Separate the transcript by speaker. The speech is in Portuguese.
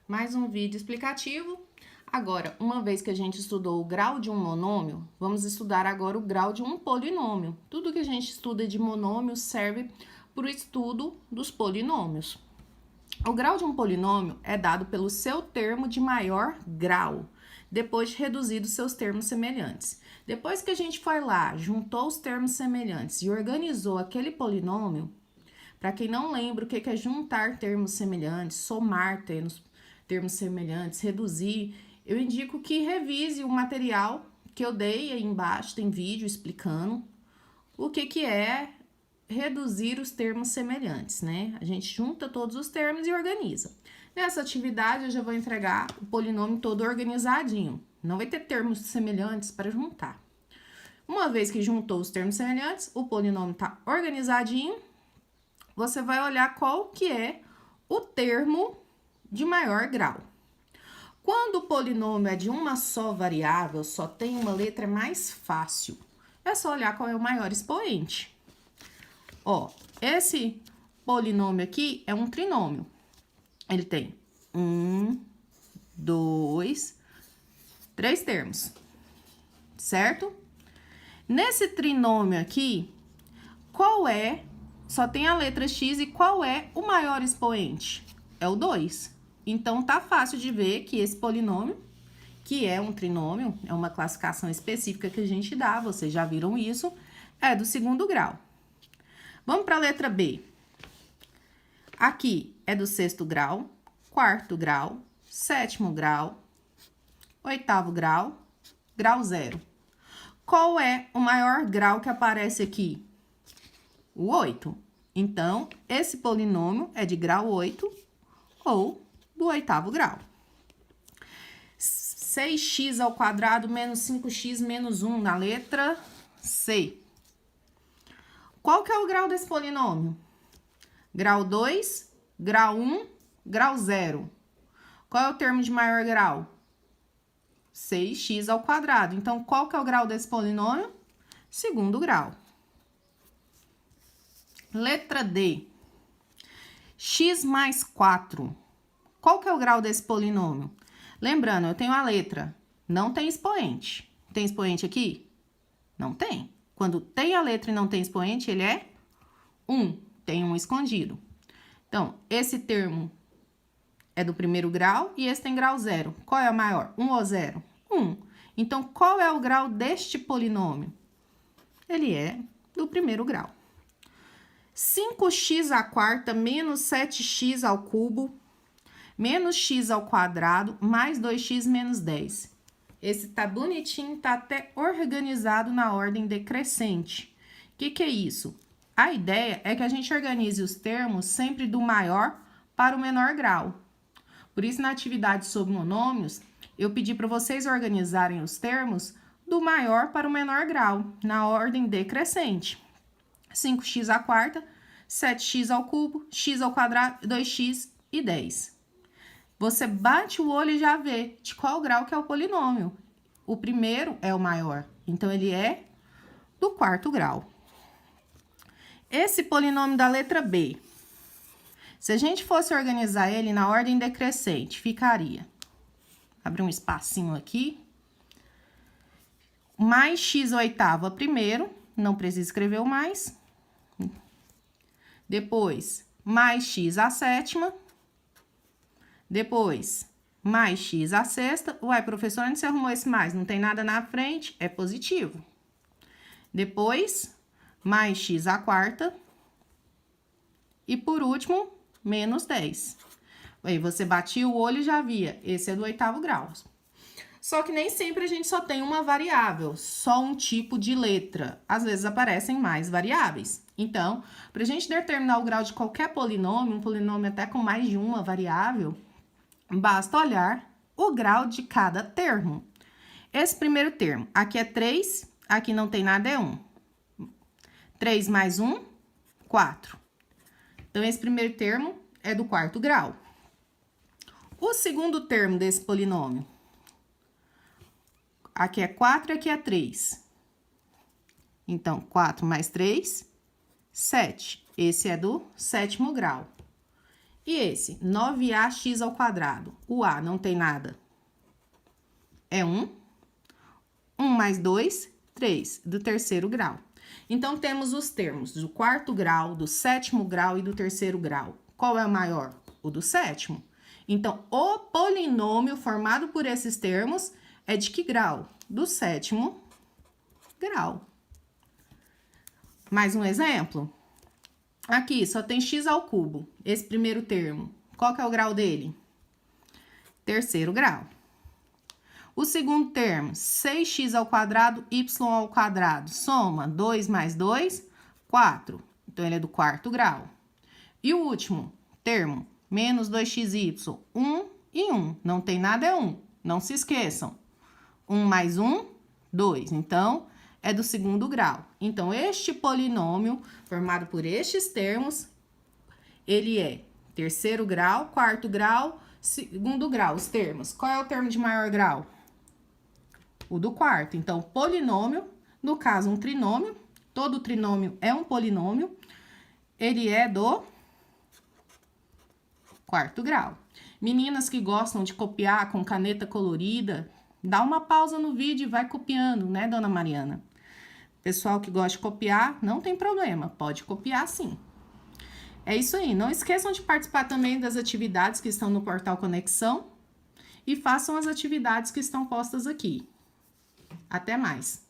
Speaker 1: Mais um vídeo explicativo. Agora, uma vez que a gente estudou o grau de um monômio, vamos estudar agora o grau de um polinômio. Tudo que a gente estuda de monômio serve para o estudo dos polinômios. O grau de um polinômio é dado pelo seu termo de maior grau, depois de reduzido seus termos semelhantes. Depois que a gente foi lá, juntou os termos semelhantes e organizou aquele polinômio, para quem não lembra o que é juntar termos semelhantes, somar termos semelhantes, reduzir, eu indico que revise o material que eu dei aí embaixo, tem vídeo explicando o que é reduzir os termos semelhantes, né? A gente junta todos os termos e organiza. Nessa atividade, eu já vou entregar o polinômio todo organizadinho. Não vai ter termos semelhantes para juntar. Uma vez que juntou os termos semelhantes, o polinômio está organizadinho, você vai olhar qual que é o termo de maior grau. Quando o polinômio é de uma só variável, só tem uma letra, é mais fácil. É só olhar qual é o maior expoente. Ó, esse polinômio aqui é um trinômio. Ele tem 1, 2, 3 termos, certo? Nesse trinômio aqui, só tem a letra x e qual é o maior expoente? É o 2. Então, tá fácil de ver que esse polinômio, que é um trinômio, é uma classificação específica que a gente dá, vocês já viram isso, é do segundo grau. Vamos para a letra B. Aqui é do sexto grau, quarto grau, sétimo grau, oitavo grau, grau 0. Qual é o maior grau que aparece aqui? O 8. Então, esse polinômio é de grau 8 ou do oitavo grau. 6x ao quadrado menos 5x menos 1 na letra C. Qual que é o grau desse polinômio? Grau 2, grau 1, grau 0. Qual é o termo de maior grau? 6x ao quadrado. Então, qual que é o grau desse polinômio? Segundo grau. Letra D. X mais 4. Qual que é o grau desse polinômio? Lembrando, eu tenho a letra, não tem expoente. Tem expoente aqui? Não tem. Quando tem a letra e não tem expoente, ele é 1. Tem um escondido. Então, esse termo é do primeiro grau e esse tem grau 0. Qual é o maior? 1 ou 0? 1. Então, qual é o grau deste polinômio? Ele é do primeiro grau. 5x à quarta menos 7x ao cubo menos x ao quadrado mais 2x menos 10. Esse tá bonitinho, tá até organizado na ordem decrescente. O que é isso? A ideia é que a gente organize os termos sempre do maior para o menor grau. Por isso, na atividade sobre monômios, eu pedi para vocês organizarem os termos do maior para o menor grau, na ordem decrescente. 5x à quarta, 7x ao cubo, x ao quadrado, 2x e 10. Você bate o olho e já vê de qual grau que é o polinômio. O primeiro é o maior, então ele é do quarto grau. Esse polinômio da letra B, se a gente fosse organizar ele na ordem decrescente, ficaria... Abrir um espacinho aqui. Mais x oitava primeiro, não precisa escrever o mais. Depois, mais x à sétima. Depois, mais x à sexta. Uai, professora, onde você arrumou esse mais? Não tem nada na frente? É positivo. Depois, mais x à quarta. E por último, menos 10. Aí você batia o olho e já via. Esse é do oitavo grau. Só que nem sempre a gente só tem uma variável, só um tipo de letra. Às vezes aparecem mais variáveis. Então, para a gente determinar o grau de qualquer polinômio, um polinômio até com mais de uma variável, basta olhar o grau de cada termo. Esse primeiro termo, aqui é 3, aqui não tem nada, é 1. 3 mais 1, 4. Então, esse primeiro termo é do quarto grau. O segundo termo desse polinômio, aqui é 4 e aqui é 3. Então, 4 mais 3, 7. Esse é do sétimo grau. E esse, 9ax². O A não tem nada. É 1. 1 mais 2, 3, do terceiro grau. Então, temos os termos do quarto grau, do sétimo grau e do terceiro grau. Qual é o maior? O do sétimo. Então, o polinômio formado por esses termos é de que grau? Do sétimo grau. Mais um exemplo. Aqui, só tem x². Esse primeiro termo. Qual que é o grau dele? Terceiro grau. O segundo termo, 6x², y². Soma 2 mais 2, 4. Então, ele é do quarto grau. E o último termo, menos 2xy, 1 e 1. Não tem nada, é 1. Não se esqueçam. 1 mais 1, 2. Então, é do segundo grau. Então, este polinômio, formado por estes termos, ele é terceiro grau, quarto grau, segundo grau. Os termos. Qual é o termo de maior grau? O do quarto. Então, polinômio, no caso, um trinômio. Todo trinômio é um polinômio. Ele é do quarto grau. Meninas que gostam de copiar com caneta colorida, dá uma pausa no vídeo e vai copiando, né, dona Mariana? Pessoal que gosta de copiar, não tem problema, pode copiar sim. É isso aí, não esqueçam de participar também das atividades que estão no portal Conexão e façam as atividades que estão postas aqui. Até mais!